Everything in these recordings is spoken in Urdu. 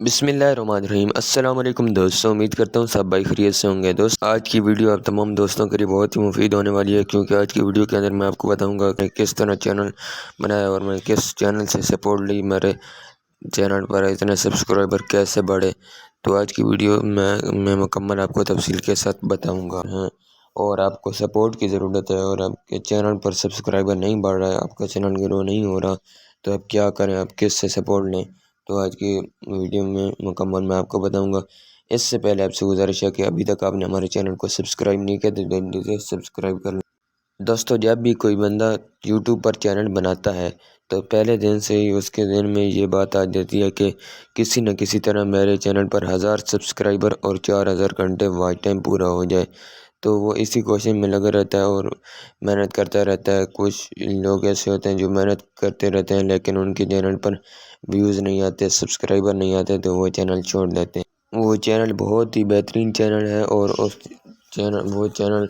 بسم اللہ الرحمن الرحیم۔ السلام علیکم دوستوں، امید کرتا ہوں سب بھائی خیریت سے ہوں گے۔ دوست آج کی ویڈیو آپ تمام دوستوں کے لیے بہت ہی مفید ہونے والی ہے، کیونکہ آج کی ویڈیو کے اندر میں آپ کو بتاؤں گا کہ کس طرح چینل بنایا اور میں کس چینل سے سپورٹ لی، میرے چینل پر اتنے سبسکرائبر کیسے بڑھے۔ تو آج کی ویڈیو میں مکمل آپ کو تفصیل کے ساتھ بتاؤں گا اور آپ کو سپورٹ کی ضرورت ہے اور آپ کے چینل پر سبسکرائبر نہیں بڑھ رہا ہے، آپ کا چینل گرو نہیں ہو رہا، تو آپ کیا کریں، آپ کس سے سپورٹ لیں۔ تو آج کی ویڈیو میں مکمل میں آپ کو بتاؤں گا۔ اس سے پہلے آپ سے گزارش ہے کہ ابھی تک آپ نے ہمارے چینل کو سبسکرائب نہیں کیا تو جلدی سبسکرائب کر لیں۔ دوستو جب بھی کوئی بندہ یوٹیوب پر چینل بناتا ہے تو پہلے دن سے ہی اس کے ذہن میں یہ بات آ جاتی ہے کہ کسی نہ کسی طرح میرے چینل پر 1000 سبسکرائبر اور 4000 گھنٹے واچ ٹائم پورا ہو جائے۔ تو وہ اسی کوشش میں لگا رہتا ہے اور محنت کرتا رہتا ہے۔ کچھ لوگ ایسے ہوتے ہیں جو محنت کرتے رہتے ہیں لیکن ان کے چینل پر ویوز نہیں آتے، سبسکرائبر نہیں آتے، تو وہ چینل چھوڑ دیتے ہیں۔ وہ چینل بہت ہی بہترین چینل ہے اور وہ چینل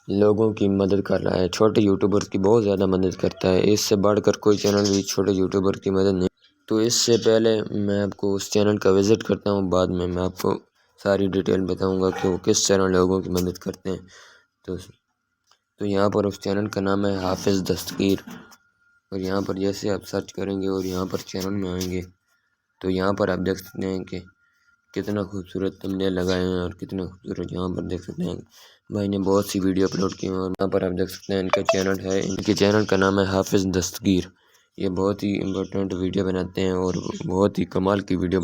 لوگوں کی مدد کر رہا ہے، چھوٹے یوٹیوبرز کی بہت زیادہ مدد کرتا ہے۔ اس سے بڑھ کر کوئی چینل بھی چھوٹے یوٹیوبر کی مدد نہیں۔ تو اس سے پہلے میں آپ کو اس چینل کا وزٹ کرتا ہوں، بعد میں آپ کو ساری ڈیٹیل بتاؤں گا کہ وہ کس طرح لوگوں کی مدد کرتے ہیں۔ تو یہاں پر اس چینل کا نام ہے حافظ دستگیر، اور یہاں پر جیسے آپ سرچ کریں گے اور یہاں پر چینل میں آئیں گے تو یہاں پر آپ دیکھ سکتے ہیں کہ کتنا خوبصورت تھمبنیل لگائے ہیں اور کتنا خوبصورت یہاں پر دیکھ سکتے ہیں بھائی نے بہت سی ویڈیو اپلوڈ کی ہیں، اور یہاں پر آپ دیکھ سکتے ہیں ان کے چینل کا نام ہے حافظ دستگیر۔ یہ بہت ہی امپورٹنٹ ویڈیو بناتے ہیں اور بہت ہی کمال کی ویڈیو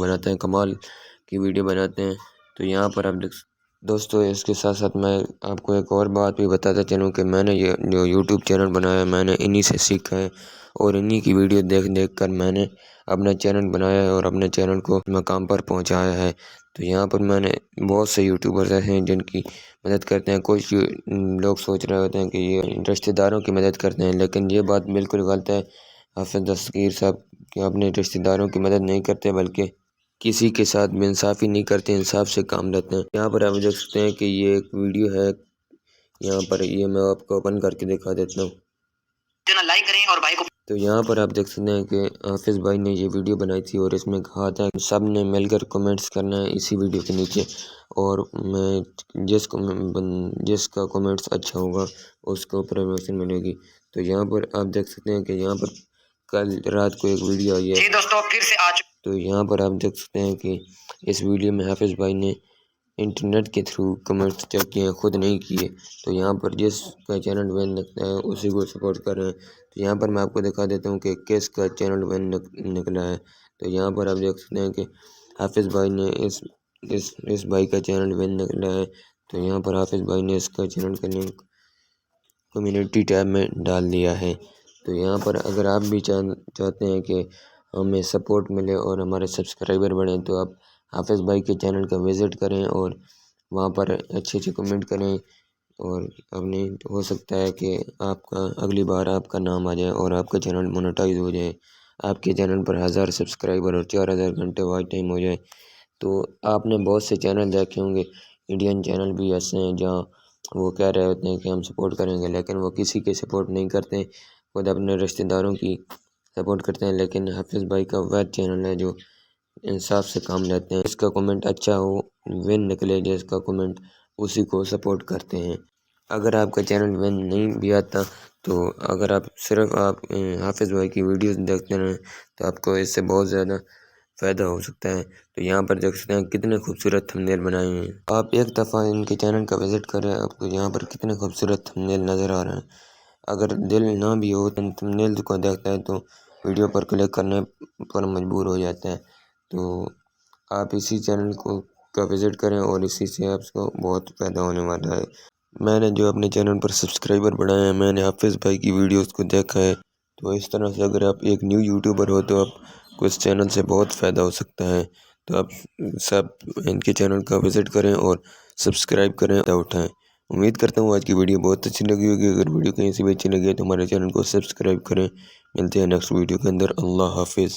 بناتے ہیں تو یہاں پر آپ دیکھ دوستو اس کے ساتھ ساتھ میں آپ کو ایک اور بات بھی بتاتا چلوں کہ میں نے یہ جو یوٹیوب چینل بنایا ہے میں نے انہی سے سیکھا ہے اور انہی کی ویڈیو دیکھ کر میں نے اپنا چینل بنایا ہے اور اپنے چینل کو مقام پر پہنچایا ہے۔ تو یہاں پر میں نے بہت سے یوٹیوبرز ہیں جن کی مدد کرتے ہیں۔ کچھ لوگ سوچ رہے ہوتے ہیں کہ یہ رشتہ داروں کی مدد کرتے ہیں، لیکن یہ بات بالکل غلط ہے۔ حافظ دستگیر صاحب کہ اپنے رشتہ داروں کی مدد نہیں کرتے بلکہ کسی کے ساتھ بے انصافی نہیں کرتے، انصاف سے کام لیتے ہیں۔ یہاں پر آپ دیکھ سکتے ہیں کہ یہ ایک ویڈیو ہے، یہاں پر یہ میں آپ کو اوپن کر کے دکھا دیتا ہوں۔ لائک کریں اور بھائی کو تو یہاں پر آپ دیکھ سکتے ہیں کہ حافظ بھائی نے یہ ویڈیو بنائی تھی اور اس میں کہا تھا کہ سب نے مل کر کمنٹس کرنا ہے اسی ویڈیو کے نیچے، اور میں جس کا کمنٹس اچھا ہوگا اس کو پروموشن ملے گی۔ تو یہاں پر آپ دیکھ سکتے ہیں کہ یہاں پر کل رات کو ایک ویڈیو آئی ہے تو یہاں پر آپ دیکھ سکتے ہیں کہ اس ویڈیو میں حافظ بھائی نے انٹرنیٹ کے تھرو کمنٹس چیک کیے ہیں، خود نہیں کیے۔ تو یہاں پر جس کا چینل وین لگتا ہے اسی کو سپورٹ کر رہے ہیں۔ تو یہاں پر میں آپ کو دکھا دیتا ہوں کہ کس کا چینل وین نکلا ہے۔ تو یہاں پر آپ دیکھ سکتے ہیں کہ حافظ بھائی نے اس بھائی کا چینل وین نکلا ہے۔ تو یہاں پر حافظ بھائی نے اس کا چینل کا لنک کمیونٹی ٹیب میں ڈال دیا ہے۔ تو یہاں پر اگر آپ بھی چاہتے ہیں کہ ہمیں سپورٹ ملے اور ہمارے سبسکرائبر بڑھیں تو آپ حافظ بھائی کے چینل کا وزٹ کریں اور وہاں پر اچھے کمنٹ کریں، اور ہو سکتا ہے کہ آپ کا اگلی بار آپ کا نام آ جائے اور آپ کا چینل مونیٹائز ہو جائے، آپ کے چینل پر 1000 سبسکرائبر اور 4000 گھنٹے واچ ٹائم ہو جائے۔ تو آپ نے بہت سے چینل دیکھے ہوں گے، انڈین چینل بھی ایسے ہیں جہاں وہ کہہ رہے ہوتے ہیں کہ ہم سپورٹ کریں گے لیکن وہ کسی کے سپورٹ نہیں کرتے، خود اپنے رشتہ داروں کی سپورٹ کرتے ہیں۔ لیکن حافظ بھائی کا وہ چینل ہے جو انصاف سے کام لیتے ہیں، اس کا کمنٹ اچھا ہو، ون نکلے جس کا کمنٹ اسی کو سپورٹ کرتے ہیں۔ اگر آپ کا چینل ون نہیں بھی آتا تو اگر آپ صرف حافظ بھائی کی ویڈیوز دیکھتے رہیں تو آپ کو اس سے بہت زیادہ فائدہ ہو سکتا ہے۔ تو یہاں پر دیکھ سکتے ہیں کتنے خوبصورت تھمبنیل بنائے ہیں۔ آپ ایک دفعہ ان کے چینل کا وزٹ کریں، آپ کو یہاں پر کتنے خوبصورت تھمبنیل نظر آ رہے ہیں۔ اگر دل نہ بھی ہو تو تھمبنیل کو دیکھتا ہے تو ویڈیو پر کلک کرنے پر مجبور ہو جاتا ہے۔ تو آپ اسی چینل کا وزٹ کریں اور اسی سے آپ کو بہت فائدہ ہونے والا ہے۔ میں نے جو اپنے چینل پر سبسکرائبر بڑھائے ہیں میں نے حافظ بھائی کی ویڈیوز کو دیکھا ہے۔ تو اس طرح سے اگر آپ ایک نیو یوٹیوبر ہو تو آپ کو اس چینل سے بہت فائدہ ہو سکتا ہے۔ تو آپ سب ان کے چینل کا وزٹ کریں اور سبسکرائب کریں، اٹھائیں۔ امید کرتا ہوں آج کی ویڈیو بہت اچھی لگی ہوگی۔ اگر ویڈیو کہیں سے بھی اچھی لگی ہے تو ہمارے چینل کو سبسکرائب کریں۔ ملتے ہیں نیکسٹ ویڈیو کے اندر۔ اللہ حافظ۔